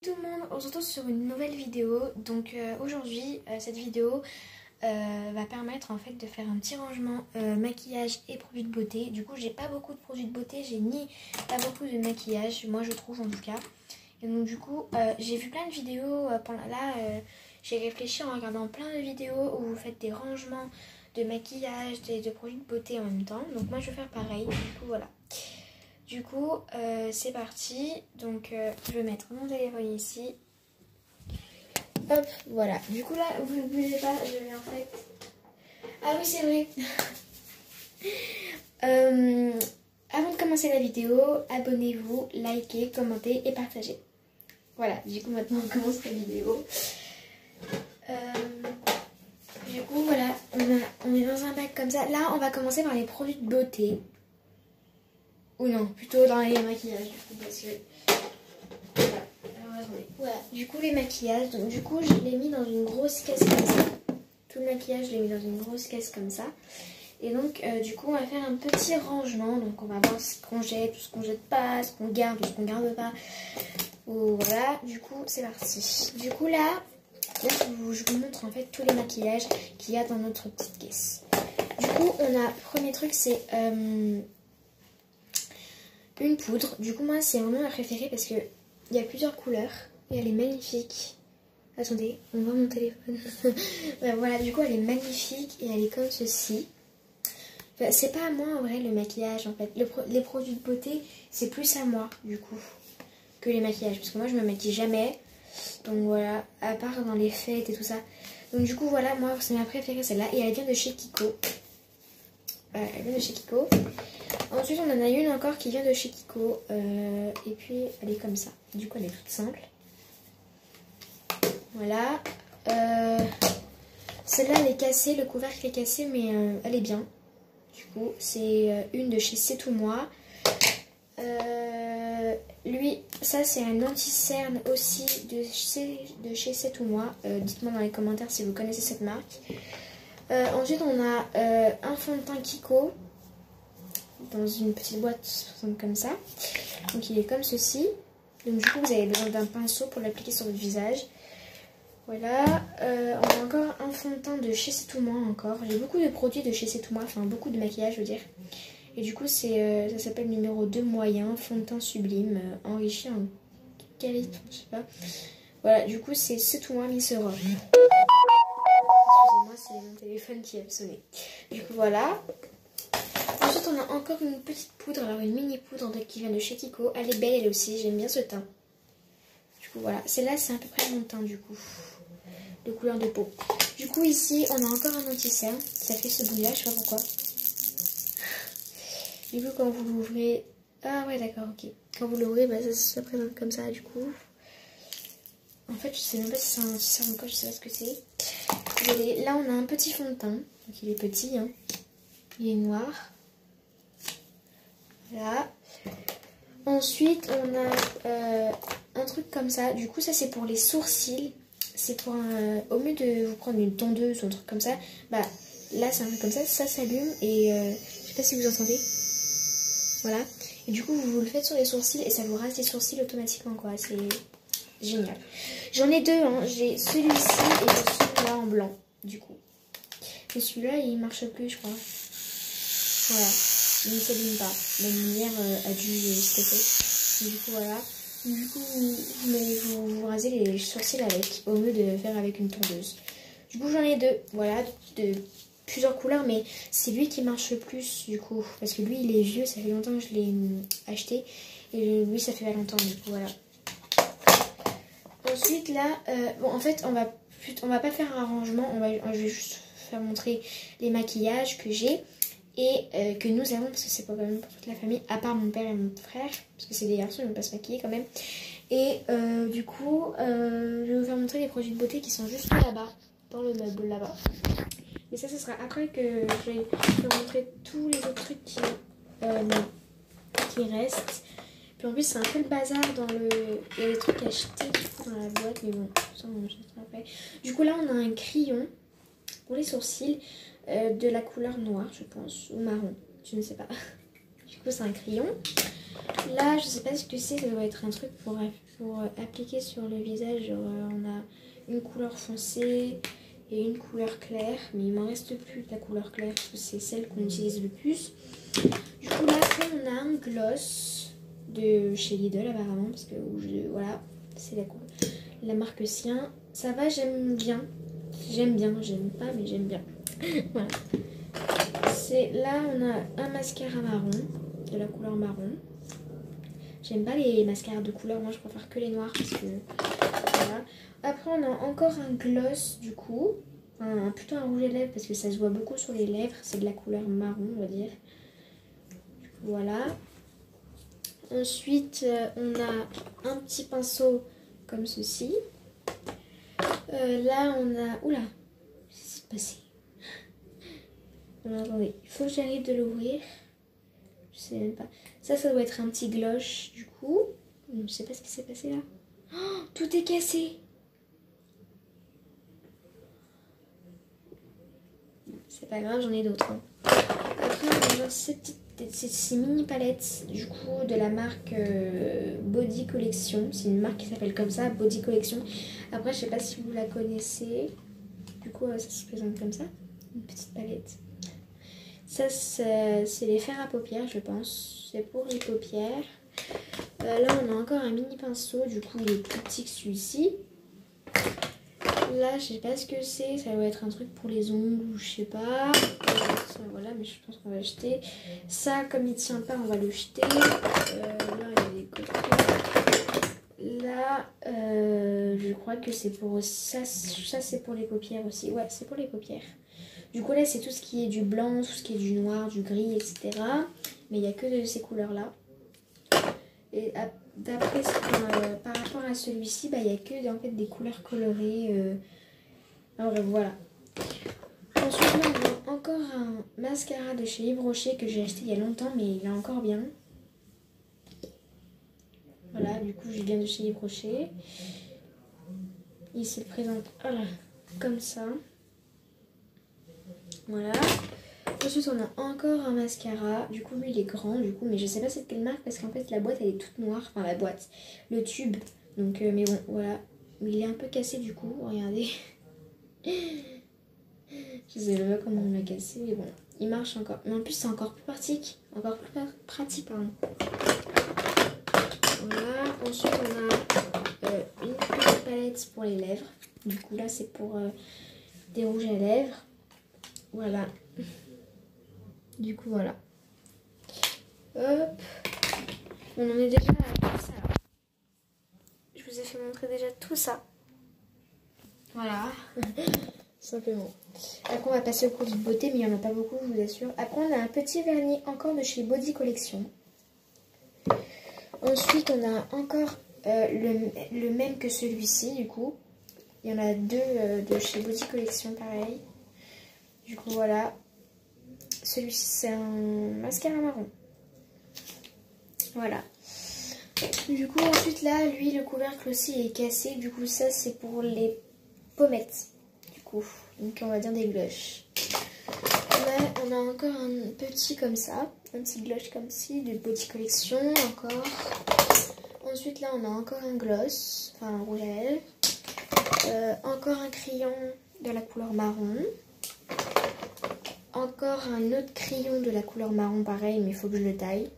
Tout le monde, on se retrouve sur une nouvelle vidéo. Donc aujourd'hui cette vidéo va permettre en fait de faire un petit rangement maquillage et produits de beauté. Du coup j'ai pas beaucoup de produits de beauté, j'ai ni pas beaucoup de maquillage, moi je trouve en tout cas. Et donc du coup j'ai vu plein de vidéos pendant là, j'ai réfléchi en regardant plein de vidéos où vous faites des rangements de maquillage, de produits de beauté en même temps. Donc moi je vais faire pareil, du coup voilà. Du coup, c'est parti. Donc, je vais mettre mon téléphone ici. Hop, voilà. Du coup, là, vous ne bougez pas. Je vais en fait... Ah oui, c'est vrai. Avant de commencer la vidéo, abonnez-vous, likez, commentez et partagez. Voilà, du coup, maintenant, on commence la vidéo. Du coup, voilà, on est dans un bac comme ça. Là, on va commencer par les produits de beauté. Ou non, plutôt dans les maquillages, du coup, parce que... Voilà, alors attendez. Voilà, du coup, les maquillages, donc du coup, je l'ai mis dans une grosse caisse comme ça. Tout le maquillage, je l'ai mis dans une grosse caisse comme ça. Et donc, du coup, on va faire un petit rangement. Donc, on va voir ce qu'on jette, ce qu'on jette pas, ce qu'on garde ou ce qu'on garde pas. Voilà, du coup, c'est parti. Du coup, là je vous montre en fait tous les maquillages qu'il y a dans notre petite caisse. Du coup, on a, premier truc, c'est... une poudre. Du coup moi c'est vraiment ma préférée parce que il y a plusieurs couleurs et elle est magnifique. Attendez, on voit mon téléphone. Voilà, du coup elle est magnifique et elle est comme ceci. Enfin, c'est pas à moi en vrai le maquillage en fait. Les produits de beauté c'est plus à moi du coup que les maquillages parce que moi je me maquille jamais. Donc voilà, à part dans les fêtes et tout ça. Donc du coup voilà, moi c'est ma préférée celle-là et elle vient de chez Kiko. Elle vient de chez Kiko. Ensuite, on en a une encore qui vient de chez Kiko. Et puis, elle est comme ça. Du coup, elle est toute simple. Voilà. Celle-là, elle est cassée. Le couvercle est cassé, mais elle est bien. Du coup, c'est une de chez C'est Tout Moi. Lui, ça, c'est un anti-cerne aussi de chez C'est Tout Moi. Dites-moi dans les commentaires si vous connaissez cette marque. Ensuite, on a un fond de teint Kiko. Dans une petite boîte comme ça. Donc il est comme ceci. Donc du coup vous avez besoin d'un pinceau pour l'appliquer sur votre visage. Voilà. On a encore un fond de teint de chez C'est Tout Moi encore. J'ai beaucoup de produits de chez C'est Tout Moi. Enfin beaucoup de maquillage je veux dire. Et du coup c'est ça s'appelle numéro 2 moyen. Fond de teint sublime. Enrichi en qualité. Je sais pas. Voilà. Du coup c'est Tout Moi Miss Europe. Excusez-moi c'est mon téléphone qui a sonné. Du coup voilà. Ensuite, on a encore une petite poudre, alors une mini poudre qui vient de chez Kiko. Elle est belle elle aussi, j'aime bien ce teint. Du coup, voilà. Celle-là, c'est à peu près mon teint du coup, de couleur de peau. Du coup, ici, on a encore un anti-cerne. Ça fait ce bruit-là, je sais pas pourquoi. Du coup, quand vous l'ouvrez... Ah ouais, d'accord, ok. Quand vous l'ouvrez, bah, ça se présente comme ça, du coup. En fait, je sais même pas si c'est un anti-cerne encore, je sais pas ce que c'est. Là, on a un petit fond de teint. Donc, il est petit, hein. Il est noir. Voilà. Ensuite, on a un truc comme ça. Du coup, ça, c'est pour les sourcils. C'est pour au lieu de vous prendre une tondeuse ou un truc comme ça, bah là, c'est un truc comme ça s'allume et je sais pas si vous entendez. Voilà. Et du coup, vous le faites sur les sourcils et ça vous rase les sourcils automatiquement, quoi. C'est génial. J'en ai deux, hein. J'ai celui-ci et celui-là en blanc, du coup. Et celui-là, il marche plus, je crois. Voilà. Il ne s'allume pas. La lumière a dû stopper. Du coup, voilà. Du coup, vous rasez les sourcils avec, au lieu de faire avec une tondeuse. Du coup, j'en ai deux. Voilà, de plusieurs couleurs, mais c'est lui qui marche le plus, du coup. Parce que lui, il est vieux, ça fait longtemps que je l'ai acheté. Et lui, ça fait pas longtemps, du coup, voilà. Ensuite, là, bon, en fait, on va pas faire un rangement. Je vais juste faire montrer les maquillages que j'ai. Et que nous avons, parce que c'est pas quand même pour toute la famille, à part mon père et mon frère, parce que c'est des garçons, ils ne vont pas se maquiller quand même. Et du coup, je vais vous faire montrer les produits de beauté qui sont juste là-bas, dans le meuble là-bas. Et ça, ce sera après que je vais vous montrer tous les autres trucs qui restent. Puis en plus, c'est un peu le bazar dans le... Il y a des trucs achetés du coup, dans la boîte, mais bon, ça on achètera après. Du coup, là, on a un crayon pour les sourcils. De la couleur noire je pense, ou marron, je ne sais pas. Du coup c'est un crayon. Là je sais pas ce que c'est, ça doit être un truc pour pour appliquer sur le visage. On a une couleur foncée et une couleur claire, mais il m'en reste plus de la couleur claire parce que c'est celle qu'on utilise le plus. Du coup là après on a un gloss de chez Lidl apparemment, parce que voilà, c'est la marque Sien. Ça va, j'aime bien, j'aime pas mais j'aime bien. Voilà. Là on a un mascara marron, de la couleur marron. J'aime pas les mascaras de couleur, moi je préfère que les noirs parce que voilà. Après on a encore un gloss du coup, plutôt un rouge à lèvres parce que ça se voit beaucoup sur les lèvres, c'est de la couleur marron on va dire. Voilà. Ensuite on a un petit pinceau comme ceci. Là on a... Oula, qu'est-ce qui s'est passé? Attendez, il faut que j'arrive de l'ouvrir. Je sais même pas. Ça doit être un petit gloss du coup. Je sais pas ce qui s'est passé là. Oh, tout est cassé. C'est pas grave, j'en ai d'autres. Hein. Après, on a ces mini palettes du coup de la marque Body Collection. C'est une marque qui s'appelle comme ça, Body Collection. Après, je sais pas si vous la connaissez. Du coup, ça se présente comme ça. Une petite palette. Ça, c'est les fards à paupières, je pense. C'est pour les paupières. Là, on a encore un mini pinceau. Du coup, il est plus petit que celui-ci. Là, je sais pas ce que c'est. Ça doit être un truc pour les ongles ou je sais pas. Voilà, mais je pense qu'on va jeter. Ça, comme il tient pas, on va le jeter. Là, il y a des côtés. Là, je crois que c'est pour... Ça c'est pour les paupières aussi. Ouais, c'est pour les paupières. Du coup là c'est tout ce qui est du blanc, tout ce qui est du noir, du gris, etc. Mais il n'y a que de ces couleurs-là. Et d'après, par rapport à celui-ci, il n'y a que en fait, des couleurs colorées. Alors voilà. Ensuite là on a encore un mascara de chez Yves Rocher que j'ai acheté il y a longtemps, mais il est encore bien. Voilà, du coup je viens de chez Yves Rocher. Il se présente comme ça. Voilà. Ensuite on a encore un mascara. Du coup lui il est grand du coup, mais je sais pas c'est de quelle marque parce qu'en fait la boîte elle est toute noire. Enfin la boîte, le tube. Donc mais bon voilà. Il est un peu cassé du coup, regardez. Je sais pas comment on l'a cassé, mais bon, il marche encore. Mais en plus c'est encore plus pratique. Encore plus pratique pardon. Voilà. Ensuite on a une petite palette pour les lèvres. Du coup là c'est pour des rouges à lèvres. Voilà. Du coup, voilà. Hop. On en est déjà à tout ça. Je vous ai fait montrer déjà tout ça. Voilà. Simplement. Après, on va passer au produit de beauté, mais il n'y en a pas beaucoup, je vous assure. Après, on a un petit vernis encore de chez Body Collection. Ensuite, on a encore le même que celui-ci, du coup. Il y en a deux de chez Body Collection, pareil. Du coup, voilà. Celui-ci, c'est un mascara marron. Voilà. Du coup, ensuite, là, lui, le couvercle aussi est cassé. Du coup, ça, c'est pour les pommettes. Du coup, donc on va dire des blushs. Là, on a encore un petit comme ça. Un petit blush comme ci, de Body Collection, encore. Ensuite, là, on a encore un gloss. Enfin, un rouge à lèvres. Encore un crayon de la couleur marron. Encore un autre crayon de la couleur marron, pareil, mais il faut que je le taille.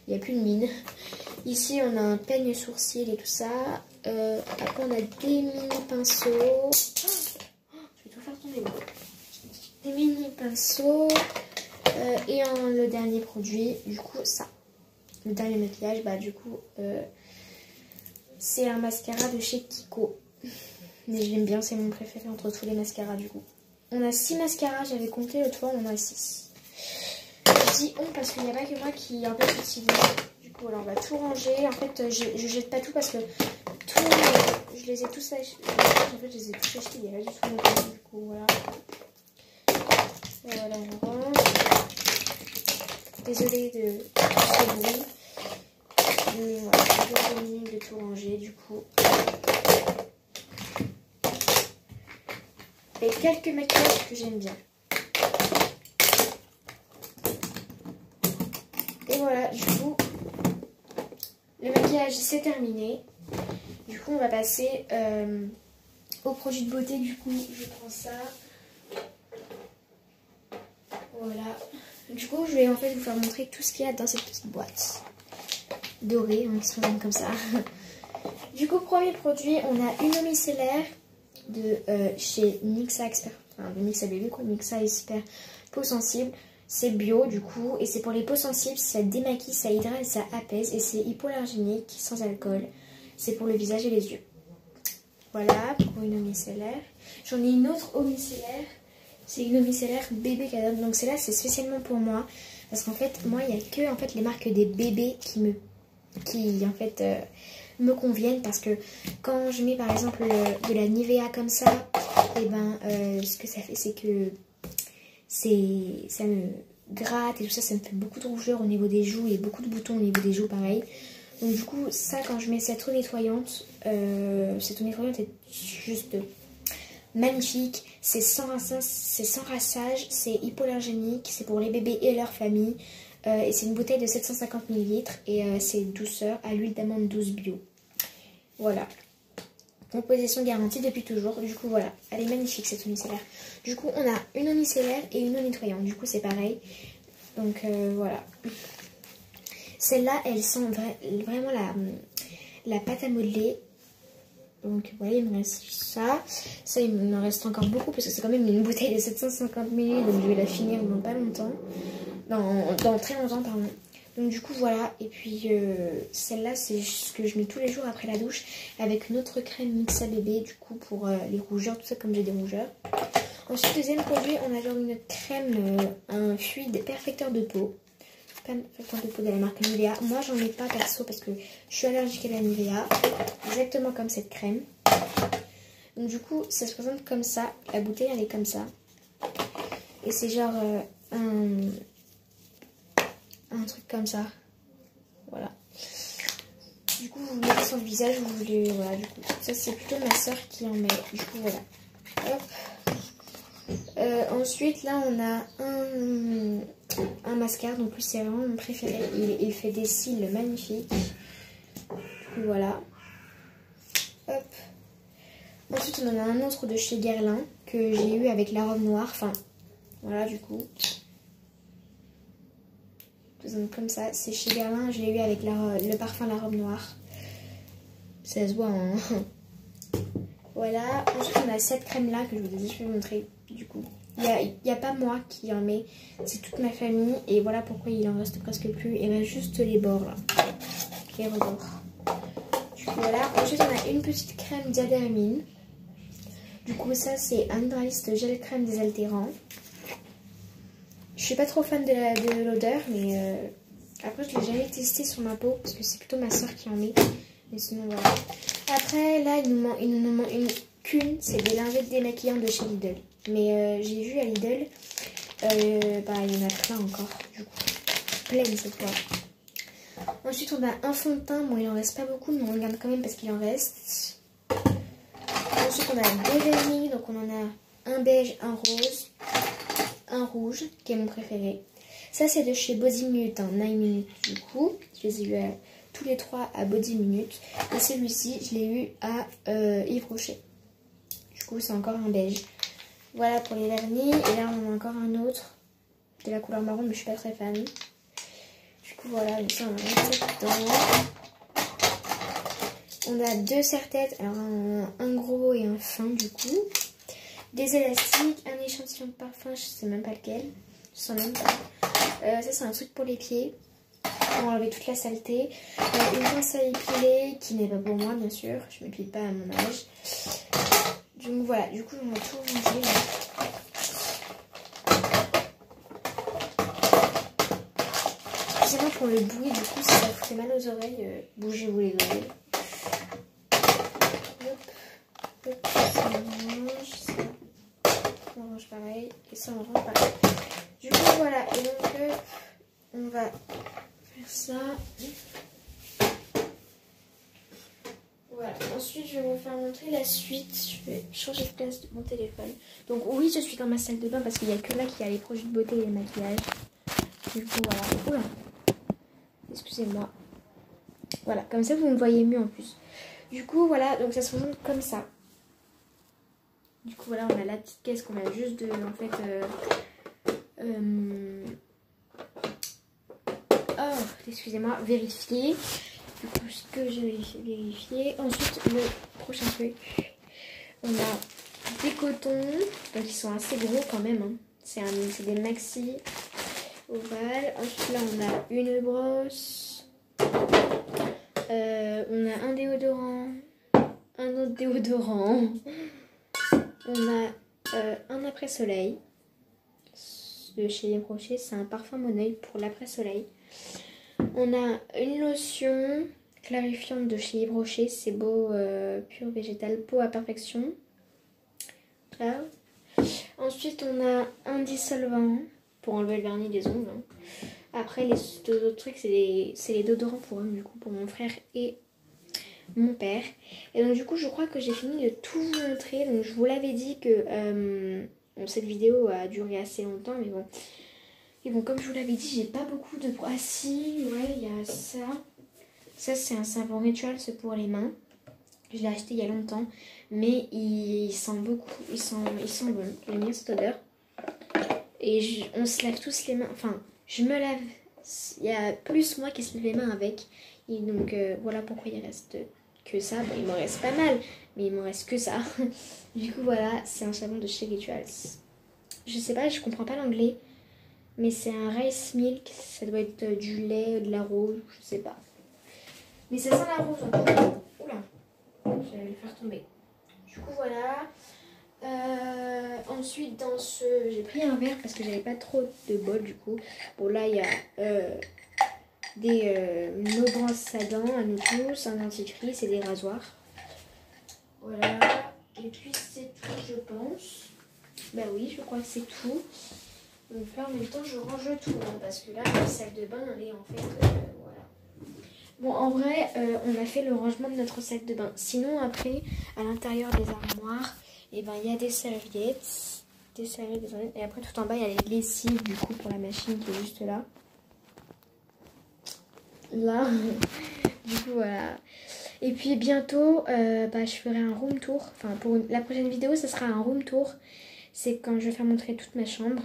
Il n'y a plus de mine. Ici, on a un peigne sourcil et tout ça. Après, on a des mini pinceaux. Je vais tout faire tomber. Des mini pinceaux. Et le dernier produit, du coup, ça. Le dernier maquillage, bah du coup, c'est un mascara de chez Kiko. Mais j'aime bien, c'est mon préféré entre tous les mascaras, du coup. On a 6 mascaras, j'avais compté l'autre fois, on en a 6. Je dis on parce qu'il n'y a pas que moi qui en fait utilise. Du coup, alors on va tout ranger. En fait, je jette pas tout parce que je les ai tous achetés. En fait, je les ai tous achetés, il y a pas du tout longtemps. Du coup, voilà. Et voilà, on range. Désolée de ce bruit. Mais voilà, j'ai 2 minutes de tout ranger, du coup. Et quelques maquillages que j'aime bien. Et voilà, du coup, le maquillage maquillage, c'est terminé. Du coup, on va passer aux produits de beauté. Du coup, je prends ça. Voilà. Du coup, je vais en fait vous faire montrer tout ce qu'il y a dans cette petite boîte dorée, hein, qui se présente comme ça. Du coup, premier produit, on a une eau micellaire de chez Nixa Expert, enfin de Nixa Baby quoi, Nixa Expert peau sensible. C'est bio du coup, et c'est pour les peaux sensibles, ça démaquille, ça hydrate, ça apaise, et c'est hypoallergénique, sans alcool. C'est pour le visage et les yeux. Voilà, pour une eau micellaire. J'en ai une autre eau micellaire. C'est une eau micellaire bébé cadeau. Donc celle-là, c'est spécialement pour moi. Parce qu'en fait, moi, il n'y a que en fait, les marques des bébés qui me conviennent. Parce que quand je mets par exemple de la Nivea comme ça, et ben ce que ça fait, c'est que ça me gratte et tout ça. Ça me fait beaucoup de rougeur au niveau des joues et beaucoup de boutons au niveau des joues, pareil. Donc du coup, ça, quand je mets cette eau nettoyante est juste magnifique. C'est sans rassage, c'est hypoallergénique, c'est pour les bébés et leurs familles. Et c'est une bouteille de 750 ml et c'est douceur à l'huile d'amande douce bio. Voilà. Composition garantie depuis toujours. Du coup, voilà. Elle est magnifique cette eau micellaire. Du coup, on a une eau micellaire et une eau nettoyante. Du coup, c'est pareil. Donc, voilà. Celle-là, elle sent vraiment la pâte à modeler. Donc, voilà, il me reste ça. Ça, il me reste encore beaucoup parce que c'est quand même une bouteille de 750 ml. Donc, je vais la finir dans pas longtemps. Dans très longtemps, pardon. Donc, du coup, voilà. Et puis, celle-là, c'est ce que je mets tous les jours après la douche. Avec une autre crème Nixa Bébé, du coup, pour les rougeurs, tout ça, comme j'ai des rougeurs. Ensuite, deuxième produit, on a genre une crème, un fluide perfecteur de peau. Perfecteur de peau de la marque Nivea. Moi, j'en ai pas perso parce que je suis allergique à la Nivea. Exactement comme cette crème. Donc, du coup, ça se présente comme ça. La bouteille, elle est comme ça. Et c'est genre un truc comme ça. Voilà. Du coup, vous mettez sur le visage, vous voulez. Voilà, du coup. Ça, c'est plutôt ma soeur qui en met. Du coup, voilà. Hop. Ensuite, là, on a un mascara. Donc, lui, c'est vraiment mon préféré. Il fait des cils magnifiques. Du coup, voilà. Hop. Ensuite, on en a un autre de chez Guerlain que j'ai eu avec la robe noire. Enfin, voilà, du coup. Comme ça, c'est chez Guerlain. Je l'ai eu avec le parfum La Robe Noire. Ça se voit, hein. Voilà. Ensuite, on a cette crème-là que je vais vous montrer. Du coup, il n'y a pas moi qui en met. C'est toute ma famille. Et voilà pourquoi il en reste presque plus. Et bien, juste les bords, là. Les rebords. Du coup, voilà. Ensuite, on a une petite crème Diadéramine. Du coup, ça, c'est un hydraliste gel crème désaltérant. Je suis pas trop fan de l'odeur, mais après je l'ai jamais testé sur ma peau parce que c'est plutôt ma soeur qui en met. Mais sinon voilà. Après là il nous en manque qu'une, c'est des lingettes démaquillantes de chez Lidl. Mais j'ai vu à Lidl, il y en a plein encore, du coup. Pleine cette fois. Ensuite on a un fond de teint, bon il en reste pas beaucoup mais on regarde quand même parce qu'il en reste. Ensuite on a deux vernis, donc on en a un beige, un rose. Un rouge qui est mon préféré. Ça c'est de chez Body Minute, 9 minutes du coup. Je les ai eu tous les trois à Body Minute. Et celui-ci je l'ai eu à Yves Rocher. Du coup c'est encore un beige. Voilà pour les vernis. Et là on en a encore un autre de la couleur marron mais je suis pas très fan. Du coup voilà, donc ça on va mettre ça dedans. On a deux serre-têtes, alors un gros et un fin du coup. Des élastiques, un échantillon de parfum, je sais même pas lequel, je sens même pas. Ça c'est un truc pour les pieds, pour enlever toute la saleté. Une pince à épiler qui n'est pas pour moi bien sûr, je m'épile pas à mon âge. Donc voilà, du coup on va tout ranger. Excusez-moi pour le bruit, du coup si ça vous fait mal aux oreilles, bougez-vous les oreilles. Hop, hop, ça range, ça. On range pareil et ça on range pareil. Du coup voilà, et donc on va faire ça. Voilà, ensuite je vais vous faire montrer la suite. Je vais changer de place de mon téléphone. Donc oui, je suis dans ma salle de bain parce qu'il n'y a que là qu'il y a les produits de beauté et les maquillages. Du coup voilà. Oula, excusez-moi. Voilà, comme ça vous me voyez mieux en plus. Du coup voilà, donc ça se présente comme ça. Du coup voilà, on a la petite caisse qu'on a juste de en fait oh, excusez-moi, vérifier. Du coup ce que j'ai vérifié. Ensuite le prochain truc, on a des cotons, donc ils sont assez gros quand même, hein. C'est des maxi ovales. Ensuite là on a une brosse, on a un déodorant, un autre déodorant, on a un après-soleil de chez Les Rochers, c'est un parfum Moneuil pour l'après-soleil. On a une lotion clarifiante de chez Yves Rocher, c'est beau, pur végétal, peau à perfection. Là. Ensuite, on a un dissolvant pour enlever le vernis des ongles. Après, les deux autres trucs, c'est les déodorants pour eux, du coup, pour mon frère et mon père. Et donc, du coup, je crois que j'ai fini de tout vous montrer. Donc, je vous l'avais dit que cette vidéo a duré assez longtemps, mais bon. Et bon, comme je vous l'avais dit, j'ai pas beaucoup de... Ah si, ouais, il y a ça. Ça, c'est un savon rituel, c'est pour les mains. Je l'ai acheté il y a longtemps, mais il sent beaucoup, il sent bon. J'aime bien cette odeur. Et on se lave tous les mains, enfin, je me lave. Il y a plus moi qui se lave les mains avec. Et donc, voilà pourquoi il reste que ça. Bon, il m'en reste pas mal, mais il m'en reste que ça. Du coup, voilà, c'est un savon de chez Rituals. Je sais pas, je comprends pas l'anglais. Mais c'est un rice milk, ça doit être du lait, de la rose, je sais pas. Mais ça sent la rose en tout cas. Oula, j'allais le faire tomber. Du coup voilà. Ensuite dans ce... J'ai pris un verre parce que j'avais pas trop de bol du coup. Bon là il y a nos brosses à dents à nous tous, un dentifrice et des rasoirs. Voilà. Et puis c'est tout je pense. Bah oui, je crois que c'est tout. Donc là en même temps je range tout hein, parce que là la salle de bain elle est en fait voilà. Bon en vrai on a fait le rangement de notre salle de bain. Sinon après à l'intérieur des armoires et ben il y a des serviettes. Et après tout en bas il y a les lessives du coup pour la machine qui est juste là. Là du coup voilà. Et puis bientôt je ferai un room tour. Enfin pour la prochaine vidéo ça sera un room tour. C'est quand je vais faire montrer toute ma chambre.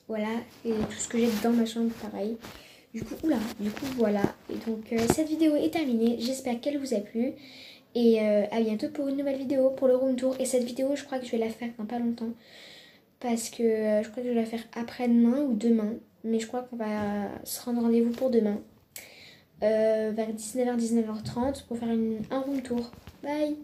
Voilà, et tout ce que j'ai dans ma chambre, pareil. Du coup, voilà. Et donc, cette vidéo est terminée. J'espère qu'elle vous a plu. Et à bientôt pour une nouvelle vidéo, pour le room tour. Et cette vidéo, je crois que je vais la faire dans pas longtemps. Parce que je crois que je vais la faire après-demain ou demain. Mais je crois qu'on va se rendre rendez-vous pour demain. Vers 19h, 19h30 pour faire un room tour. Bye!